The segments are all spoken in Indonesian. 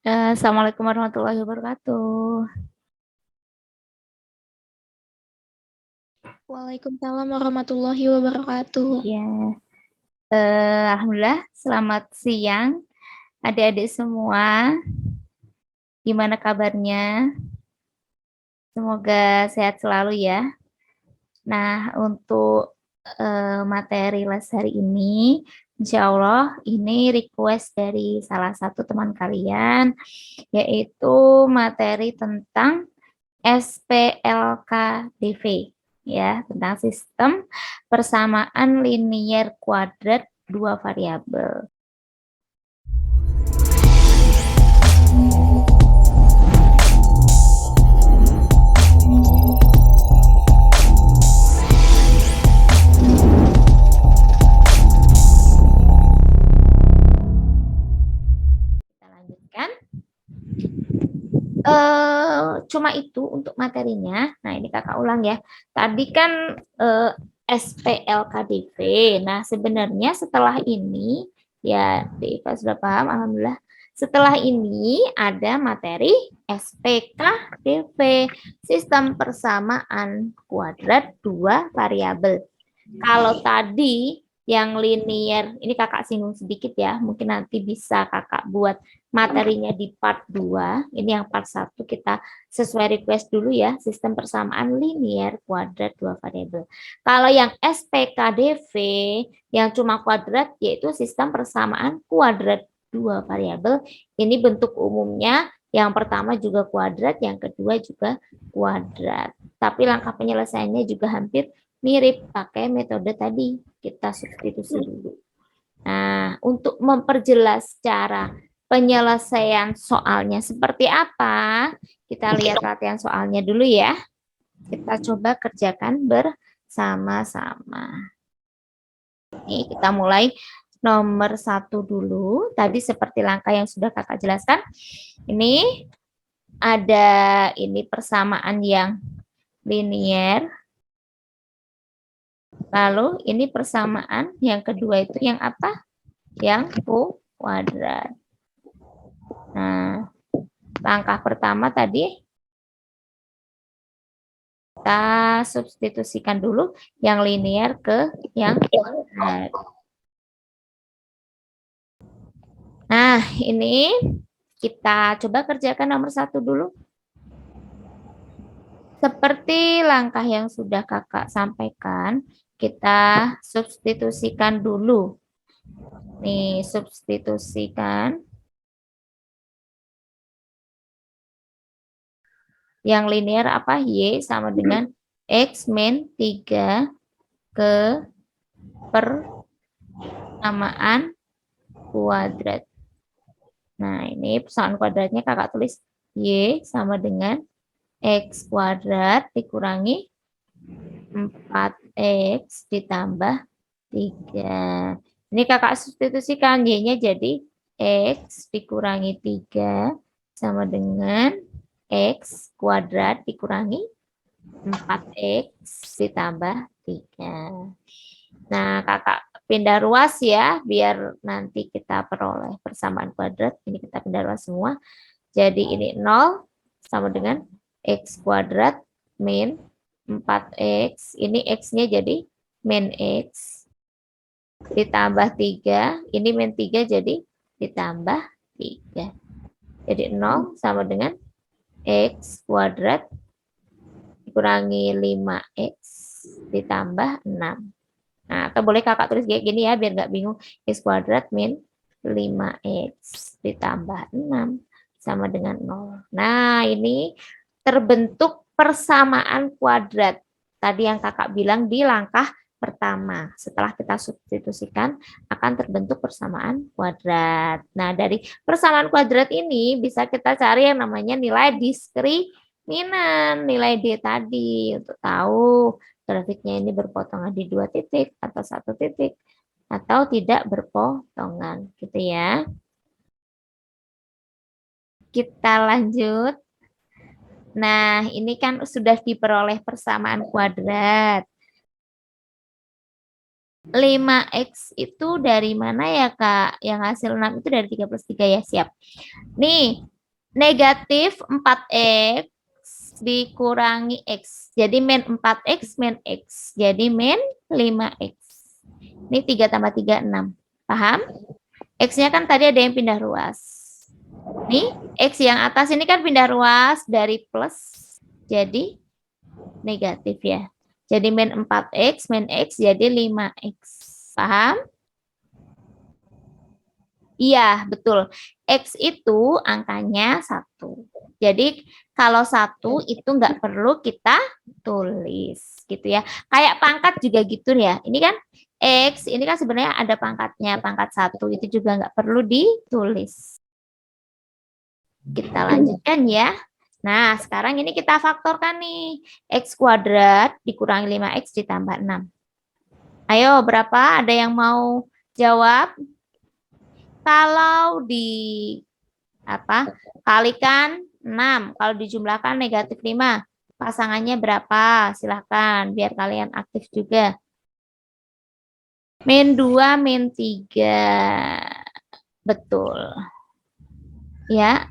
Assalamualaikum warahmatullahi wabarakatuh. Waalaikumsalam warahmatullahi wabarakatuh. Ya, alhamdulillah. Selamat siang, adik-adik semua. Gimana kabarnya? Semoga sehat selalu ya. Nah, untuk materi les hari ini, insya Allah ini request dari salah satu teman kalian, yaitu materi tentang SPLKDV, ya, tentang sistem persamaan linier kuadrat dua variabel. Kita lanjutkan. Cuma itu untuk materinya. Nah, ini kakak ulang ya. Tadi kan SPLKDV. Nah, sebenarnya setelah ini, ya, Deva sudah paham, alhamdulillah. Setelah ini ada materi SPKDV, sistem persamaan kuadrat dua variabel. Kalau tadi yang linear, ini kakak singgung sedikit ya, mungkin nanti bisa kakak buat materinya di part 2. Ini yang part 1 kita sesuai request dulu ya, sistem persamaan linear kuadrat dua variabel. Kalau yang SPKDV yang cuma kuadrat yaitu sistem persamaan kuadrat dua variabel. Ini bentuk umumnya, yang pertama juga kuadrat, yang kedua juga kuadrat. Tapi langkah penyelesaiannya juga hampir mirip, pakai metode tadi, kita substitusi dulu. Nah, untuk memperjelas cara penyelesaian soalnya seperti apa, kita lihat latihan soalnya dulu ya. Kita coba kerjakan bersama-sama. Ini kita mulai nomor 1 dulu. Tadi seperti langkah yang sudah kakak jelaskan. Ini ada persamaan yang linier. Lalu ini persamaan yang kedua itu yang apa? Yang kuadrat. Nah, langkah pertama tadi kita substitusikan dulu yang linear ke yang kuadrat. Nah, ini kita coba kerjakan nomor 1 dulu. Seperti langkah yang sudah kakak sampaikan, kita substitusikan dulu. Nih, substitusikan. Yang linear apa? Y sama dengan X min 3 ke persamaan kuadrat. Nah, ini persamaan kuadratnya kakak tulis Y sama dengan X kuadrat dikurangi 4X ditambah 3. Ini kakak substitusikan, Y-nya jadi X dikurangi 3 sama dengan X kuadrat dikurangi 4X ditambah 3. Nah, kakak pindah ruas ya, biar nanti kita peroleh persamaan kuadrat. Ini kita pindah ruas semua. Jadi ini 0 sama dengan X kuadrat min 4X. Ini X-nya jadi min X ditambah 3. Ini min 3 jadi ditambah 3. Jadi 0 sama dengan X kuadrat dikurangi 5X ditambah 6. Nah, atau boleh kakak tulis kayak gini ya, biar nggak bingung. X kuadrat min 5X ditambah 6 sama dengan 0. Nah, ini terbentuk persamaan kuadrat. Tadi yang kakak bilang di langkah pertama. Setelah kita substitusikan, akan terbentuk persamaan kuadrat. Nah, dari persamaan kuadrat ini bisa kita cari yang namanya nilai diskriminan, nilai D tadi, untuk tahu grafiknya ini berpotongan di 2 titik atau 1 titik atau tidak berpotongan, gitu ya. Kita lanjut. Nah, ini kan sudah diperoleh persamaan kuadrat. 5X itu dari mana ya, Kak? Yang hasil 6 itu dari 3 plus 3 ya, siap. Nih, negatif 4x dikurangi x. Jadi min 4x min x. Jadi min 5x. Ini 3 tambah 3, 6. Paham? X-nya kan tadi ada yang pindah ruas. Nih, X yang atas ini kan pindah ruas dari plus jadi negatif ya. Jadi min 4X min X jadi 5X. Paham? Iya, betul. X itu angkanya 1. Jadi kalau 1 itu nggak perlu kita tulis gitu ya. Kayak pangkat juga gitu ya. Ini kan X, ini kan sebenarnya ada pangkatnya, pangkat 1 itu juga nggak perlu ditulis. Kita lanjutkan ya. Nah, sekarang ini kita faktorkan nih. X kuadrat dikurangi 5X ditambah 6. Ayo, berapa? Ada yang mau jawab? Kalau kalikan 6, kalau dijumlahkan negatif 5, pasangannya berapa? Silahkan, biar kalian aktif juga. Min 2, min 3. Betul. Ya,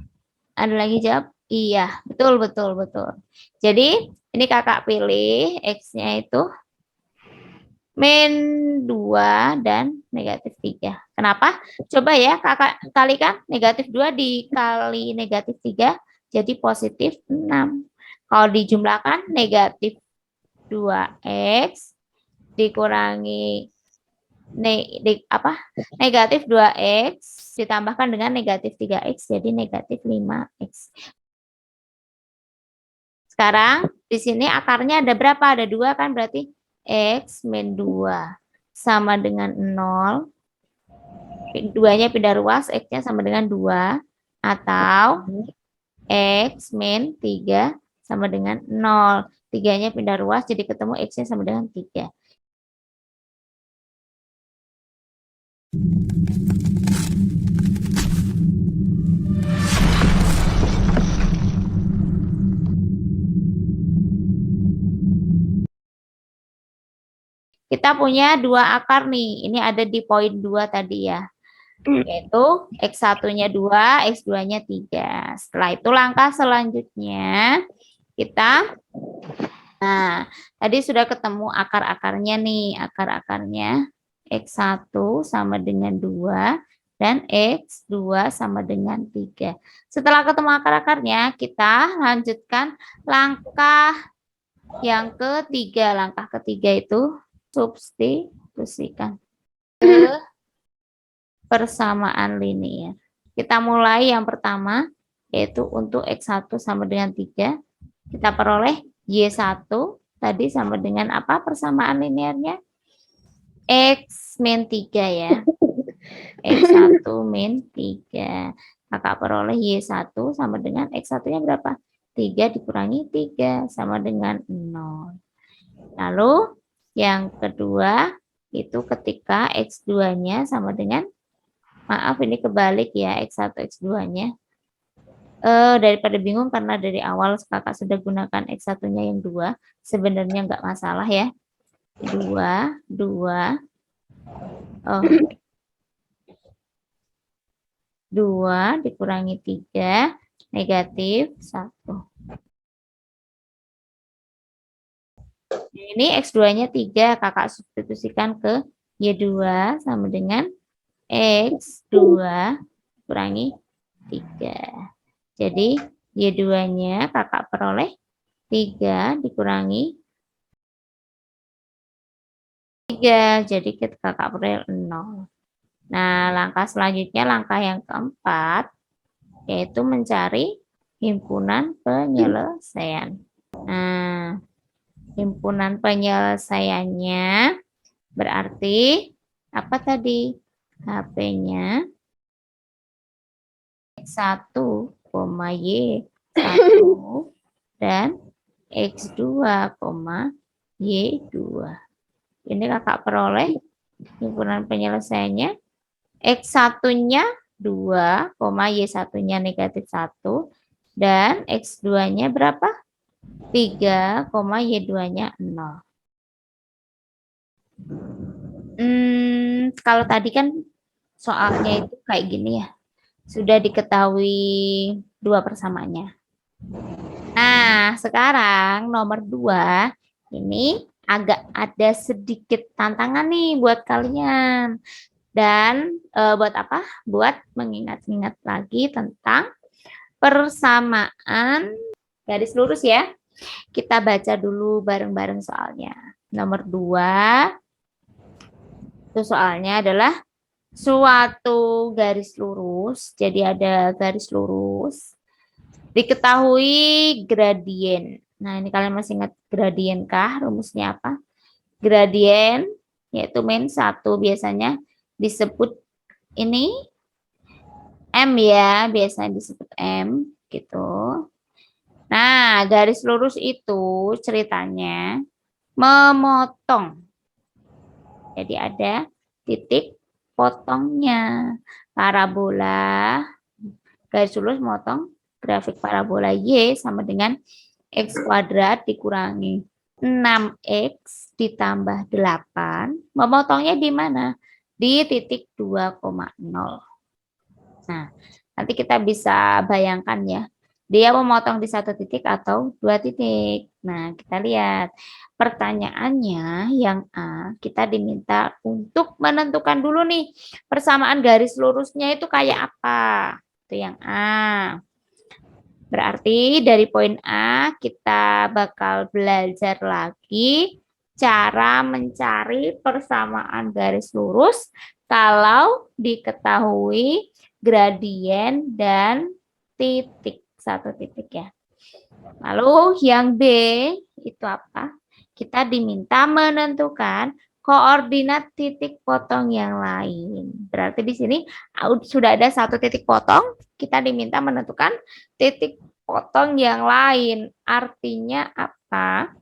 ada lagi jawab? Iya, betul, betul, betul. Jadi, ini kakak pilih X-nya itu min 2 dan negatif 3. Kenapa? Coba ya, kakak kalikan negatif 2 dikali negatif 3, jadi positif 6. Kalau dijumlahkan negatif 2X dikurangi negatif 2X ditambahkan dengan negatif 3X, jadi negatif 5X. Sekarang di sini akarnya ada berapa? Ada 2 kan, berarti X min 2 sama dengan 0. 2-nya pindah ruas, X-nya sama dengan 2. Atau X min 3 sama dengan 0. 3-nya pindah ruas, jadi ketemu X-nya sama dengan 3. Kita punya 2 akar nih. Ini ada di poin 2 tadi ya. Yaitu X1-nya 2, X2-nya 3. Setelah itu langkah selanjutnya kita tadi sudah ketemu akar-akarnya nih. Akar-akarnya X1 sama dengan 2 dan X2 sama dengan 3. Setelah ketemu akar-akarnya, kita lanjutkan langkah yang ketiga. Langkah ketiga itu substitusikan ke persamaan linear. Kita mulai yang pertama, yaitu untuk X1 sama dengan 3. Kita peroleh Y1 tadi sama dengan apa persamaan linearnya? X min 3 ya. X1 min 3. Kakak peroleh Y1 sama dengan X1-nya berapa? 3 dikurangi 3 sama dengan 0. Lalu yang kedua itu ketika X2-nya sama dengan, maaf ini kebalik ya, X1 X2-nya. Daripada bingung karena dari awal kakak sudah gunakan X1-nya yang 2, sebenarnya nggak masalah ya. 2 dikurangi 3 negatif 1. Ini X2-nya 3, kakak substitusikan ke Y2 sama dengan X2 kurangi 3. Jadi Y2-nya kakak peroleh 3 dikurangi 3. Jadi kakak peroleh 0. Nah, langkah selanjutnya, langkah yang keempat, yaitu mencari himpunan penyelesaian. Nah, himpunan penyelesaiannya berarti apa tadi? HP-nya X1, Y1 dan X2, Y2. Ini kakak peroleh himpunan penyelesaiannya. X1-nya 2, Y1-nya negatif 1, dan X2-nya berapa? 3, Y2-nya 0. Kalau tadi kan soalnya itu kayak gini ya. Sudah diketahui dua persamaannya. Nah, sekarang nomor 2 ini agak ada sedikit tantangan nih buat kalian. Dan buat apa? Buat mengingat-ingat lagi tentang persamaan garis lurus ya. Kita baca dulu bareng-bareng soalnya. Nomor 2 itu soalnya adalah suatu garis lurus. Jadi ada garis lurus. Diketahui gradien. Nah, ini kalian masih ingat gradien kah? Rumusnya apa? Gradien yaitu min 1 biasanya disebut ini M ya, biasanya disebut M gitu. Nah, garis lurus itu ceritanya memotong. Jadi ada titik potongnya. Parabola, garis lurus memotong grafik parabola Y sama dengan X kuadrat dikurangi 6X ditambah 8. Memotongnya di mana? Di titik 2,0. Nah, nanti kita bisa bayangkan ya. Dia memotong di satu titik atau dua titik. Nah, kita lihat. Pertanyaannya yang A, kita diminta untuk menentukan dulu nih persamaan garis lurusnya itu kayak apa. Itu yang A. Berarti dari poin A kita bakal belajar lagi cara mencari persamaan garis lurus kalau diketahui gradien dan titik, satu titik ya. Lalu yang B itu apa? Kita diminta menentukan koordinat titik potong yang lain. Berarti di sini sudah ada satu titik potong, kita diminta menentukan titik potong yang lain. Artinya apa?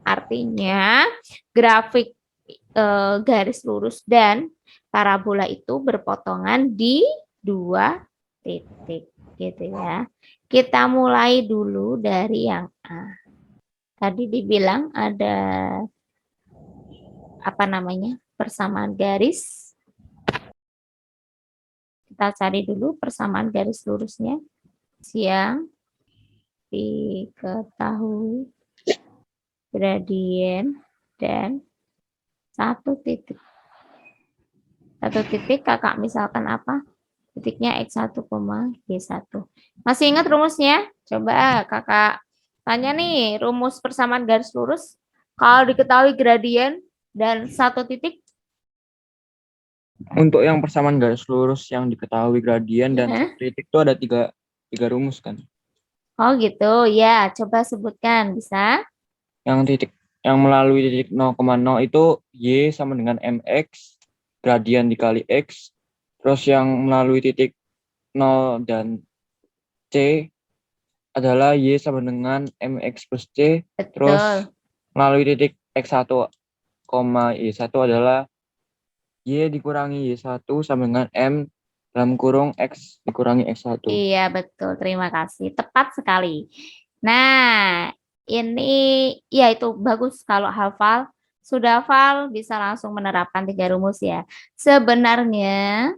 Artinya grafik garis lurus dan parabola itu berpotongan di dua titik gitu ya. Kita mulai dulu dari yang A. Tadi dibilang ada apa namanya? Persamaan garis. Kita cari dulu persamaan garis lurusnya. Yang diketahui gradien dan satu titik. Satu titik kakak misalkan apa? Titiknya X1, Y1. Masih ingat rumusnya? Coba kakak tanya nih, rumus persamaan garis lurus. Kalau diketahui gradien dan satu titik. Untuk yang persamaan garis lurus yang diketahui gradien dan satu titik itu ada tiga rumus kan? Oh gitu, ya coba sebutkan, bisa? Yang titik yang melalui titik 0,0 itu Y sama dengan MX, gradien dikali X. Terus yang melalui titik 0 dan C adalah Y sama dengan MX plus C. Betul. Terus melalui titik X1, Y1 adalah Y dikurangi Y1 sama dengan M dalam kurung X dikurangi X1. Iya, betul. Terima kasih. Tepat sekali. Nah, ini ya itu bagus kalau hafal. Sudah hafal bisa langsung menerapkan 3 rumus ya. Sebenarnya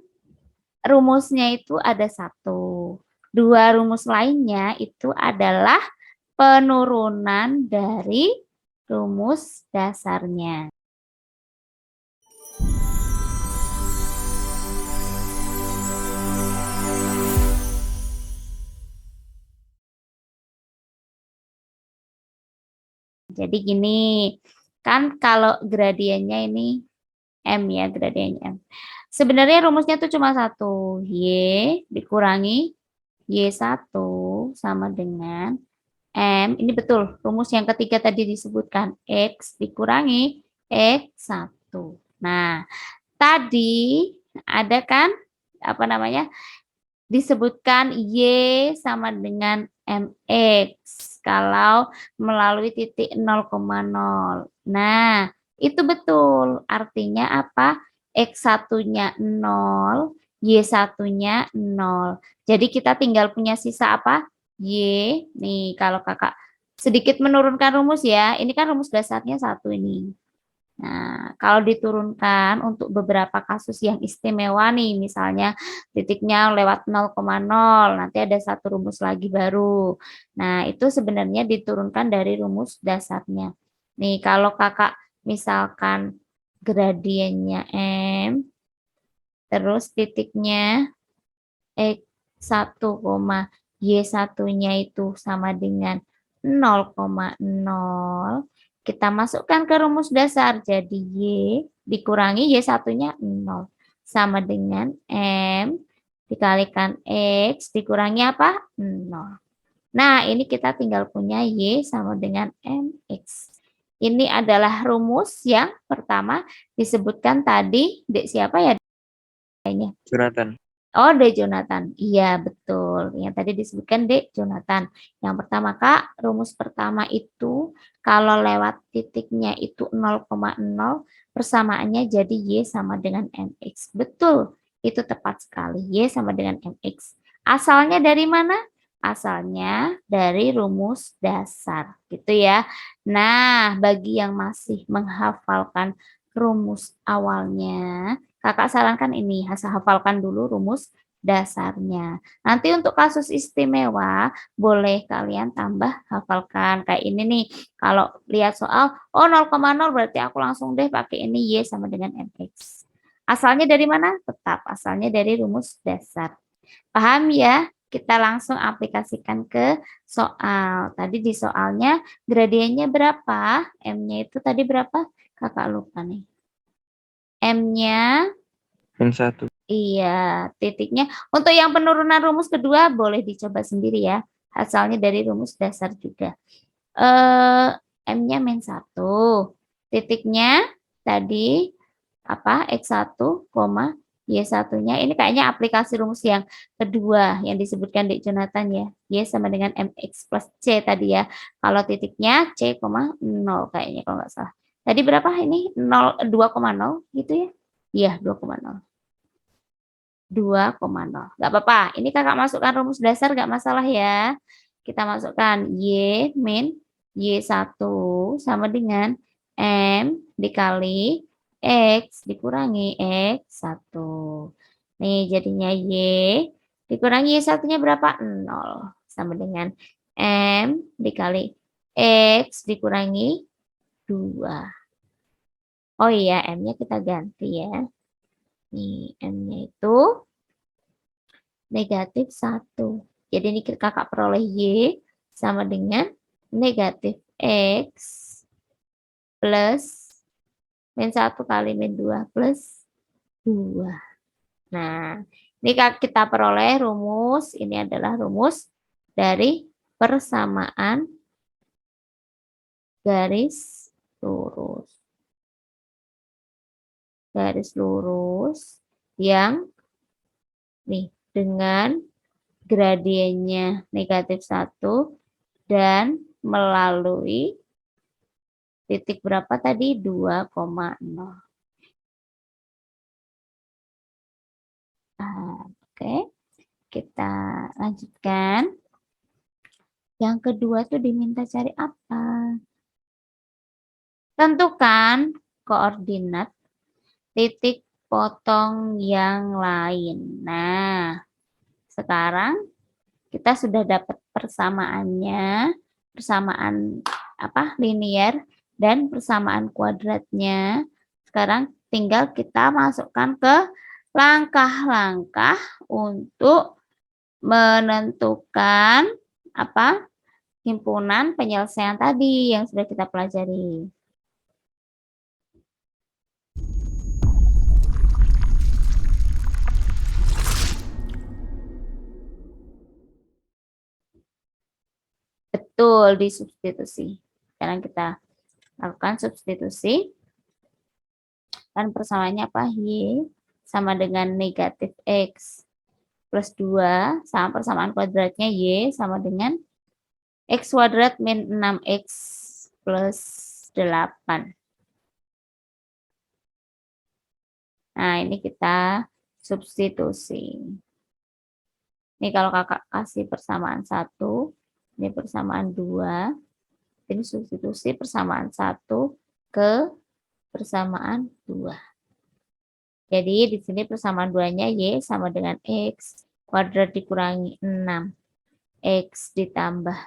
rumusnya itu ada 1. 2 rumus lainnya itu adalah penurunan dari rumus dasarnya. Jadi gini, kan kalau gradiennya ini M ya, gradiennya M. Sebenarnya rumusnya tuh cuma 1. Y dikurangi Y1 sama dengan M. Ini betul, rumus yang ketiga tadi disebutkan. X dikurangi X1. Nah, tadi ada kan, apa namanya, disebutkan Y sama dengan MX kalau melalui titik 0,0. Nah, itu betul. Artinya apa? X1-nya 0, Y1-nya 0. Jadi kita tinggal punya sisa apa? Y. Nih, kalau kakak sedikit menurunkan rumus ya. Ini kan rumus dasarnya 1 ini. Nah, kalau diturunkan untuk beberapa kasus yang istimewa nih, misalnya titiknya lewat 0,0, nanti ada satu rumus lagi baru. Nah, itu sebenarnya diturunkan dari rumus dasarnya. Nih, kalau kakak misalkan gradiennya M, terus titiknya X1, Y1-nya itu sama dengan 0,0, kita masukkan ke rumus dasar, jadi Y dikurangi Y1-nya 0, sama dengan M dikalikan X dikurangi apa? 0. Nah, ini kita tinggal punya Y sama dengan MX. Ini adalah rumus yang pertama disebutkan tadi, Dek siapa ya? Jonathan. Oh, Dek Jonathan. Iya, betul. Yang tadi disebutkan Dek Jonathan. Yang pertama, Kak, rumus pertama itu kalau lewat titiknya itu 0,0, persamaannya jadi Y sama dengan MX. Betul, itu tepat sekali. Y sama dengan MX. Asalnya dari mana? Asalnya dari rumus dasar, gitu ya. Nah, bagi yang masih menghafalkan rumus awalnya, kakak sarankan ini, hafalkan dulu rumus dasarnya. Nanti untuk kasus istimewa, boleh kalian tambah hafalkan. Kayak ini nih, kalau lihat soal, oh 0,0 berarti aku langsung deh pakai ini Y sama dengan MX. Asalnya dari mana? Tetap, asalnya dari rumus dasar. Paham ya? Kita langsung aplikasikan ke soal. Tadi di soalnya gradiennya berapa? M-nya itu tadi berapa? Kakak lupa nih. M-nya N1. iya, titiknya. Untuk yang penurunan rumus kedua boleh dicoba sendiri ya. Asalnya dari rumus dasar juga. M-nya min 1. Titiknya tadi apa? X1, Y1-nya. Ini kayaknya aplikasi rumus yang kedua yang disebutkan di Jonathan ya. Y sama dengan MX plus C tadi ya. Kalau titiknya C, 0 kayaknya kalau nggak salah. Tadi berapa ini? 2,0 gitu ya? Iya, 2,0. 2,0. Nggak apa-apa. Ini kakak masukkan rumus dasar nggak masalah ya. Kita masukkan Y min Y1 sama dengan M dikali X dikurangi X1. Nih jadinya Y dikurangi Y1-nya berapa? 0. Sama dengan M dikali X dikurangi 2. Oh iya, M-nya kita ganti ya. Nih, M-nya itu negatif 1. Jadi ini kakak peroleh Y sama dengan negatif X plus min 1 kali min 2 plus 2. Nah, ini kita peroleh rumus. Ini adalah rumus dari persamaan garis lurus. Garis lurus yang nih dengan gradiennya negatif 1 dan melalui titik berapa tadi? 2,0. Oke, kita lanjutkan. Yang kedua tuh diminta cari apa? Tentukan koordinat titik potong yang lain. Nah, sekarang kita sudah dapat persamaannya, persamaan apa? Linier dan persamaan kuadratnya. Sekarang tinggal kita masukkan ke langkah-langkah untuk menentukan apa? Himpunan penyelesaian tadi yang sudah kita pelajari. Betul, disubstitusi. Sekarang kita lakukan substitusi. Dan persamaannya apa? Y sama dengan negatif X plus 2 sama persamaan kuadratnya Y sama dengan X kuadrat min 6X plus 8. Nah, ini kita substitusi. Ini kalau kakak kasih persamaan 1, ini persamaan 2, ini substitusi persamaan 1 ke persamaan 2. Jadi di sini persamaan 2-nya Y sama dengan X kuadrat dikurangi 6. X ditambah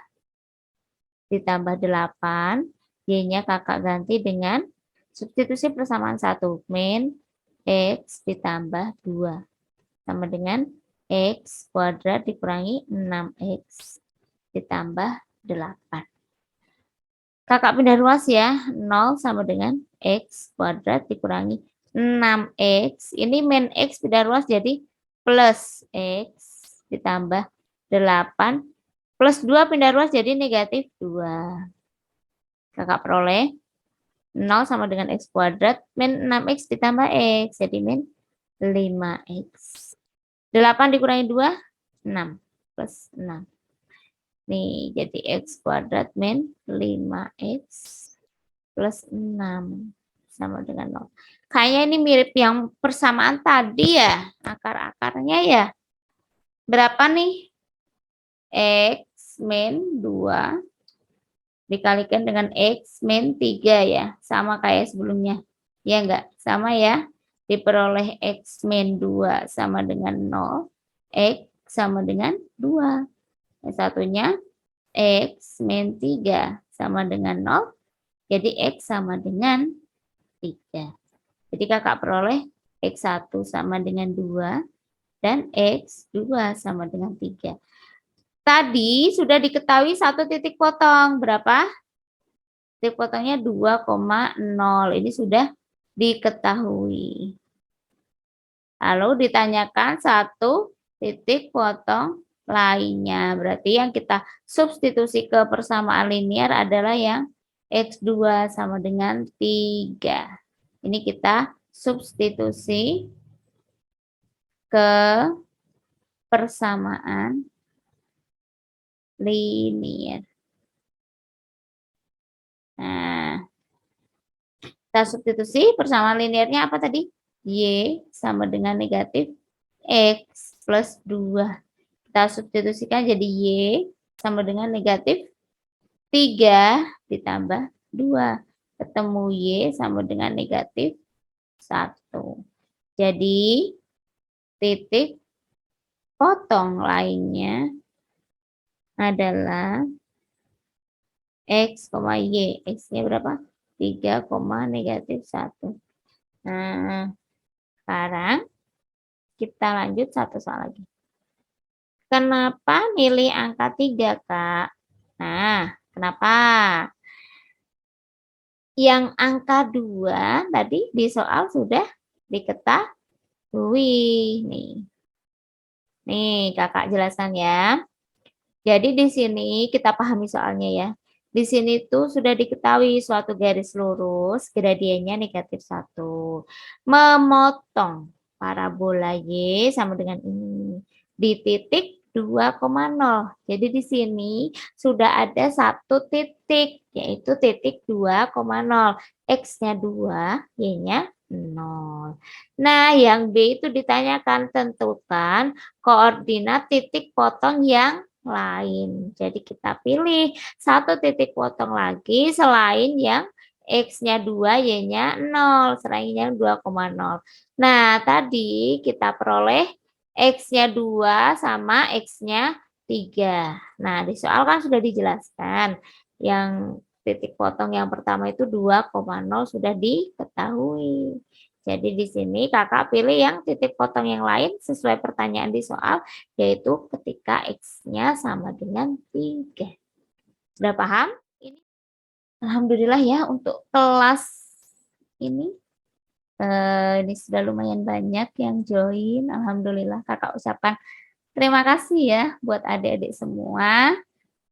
8. Y-nya kakak ganti dengan substitusi persamaan 1. Min X ditambah 2. Sama dengan X kuadrat dikurangi 6X ditambah 8. Kakak pindah ruas ya. 0 sama dengan X kuadrat dikurangi 6X. Ini min X pindah ruas jadi plus X ditambah 8. Plus 2 pindah ruas jadi negatif 2. Kakak peroleh 0 sama dengan X kuadrat min 6X ditambah X. Jadi min 5X. 8 dikurangi 2, 6. Plus 6. Nih, jadi X kuadrat min 5X plus 6 sama dengan 0. Kayaknya ini mirip yang persamaan tadi ya, akar-akarnya ya. Berapa nih? X min 2 dikalikan dengan X min 3 ya, sama kayak sebelumnya. Ya enggak? Sama ya. Diperoleh X min 2 sama dengan 0, X sama dengan 2. Yang satunya X min 3 sama dengan 0, jadi X sama dengan 3. Jadi kakak peroleh X1 sama dengan 2 dan X2 sama dengan 3. Tadi sudah diketahui satu titik potong. Berapa? Titik potongnya 2,0. Ini sudah diketahui. Lalu ditanyakan satu titik potong lainnya. Berarti yang kita substitusi ke persamaan linear adalah yang X2 sama dengan 3. Ini kita substitusi ke persamaan linear. Nah, kita substitusi persamaan linearnya apa tadi? Y sama dengan negatif X plus 2. Kita substitusikan jadi Y sama dengan negatif 3 ditambah 2. Ketemu Y sama dengan negatif 1. Jadi titik potong lainnya adalah X, Y. X-nya berapa? 3, negatif 1. Nah, sekarang kita lanjut satu soal lagi. Kenapa milih angka 3, Kak? Nah, kenapa? Yang angka 2 tadi di soal sudah diketahui. Nih, Kakak jelaskan ya. Jadi di sini kita pahami soalnya ya. Di sini tuh sudah diketahui suatu garis lurus gradiennya negatif 1. Memotong parabola Y sama dengan ini. Di titik 2,0. Jadi di sini sudah ada satu titik, yaitu titik 2,0. X-nya 2, Y-nya 0. Nah, yang B itu ditanyakan tentukan koordinat titik potong yang lain. Jadi kita pilih satu titik potong lagi selain yang X-nya 2, Y-nya 0, selain yang 2,0. Nah, tadi kita peroleh X-nya 2 sama X-nya 3. Nah, di soal kan sudah dijelaskan. Yang titik potong yang pertama itu 2,0 sudah diketahui. Jadi di sini kakak pilih yang titik potong yang lain sesuai pertanyaan di soal, yaitu ketika X-nya sama dengan 3. Sudah paham? Ini alhamdulillah ya untuk kelas ini. Ini sudah lumayan banyak yang join. Alhamdulillah kakak ucapkan terima kasih ya buat adik-adik semua.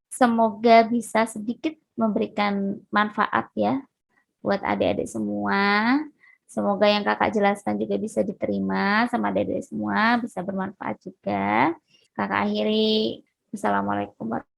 Semoga bisa sedikit memberikan manfaat ya buat adik-adik semua. Semoga yang kakak jelaskan juga bisa diterima sama adik-adik semua, bisa bermanfaat juga. Kakak akhiri. Assalamualaikum warahmatullahi wabarakatuh.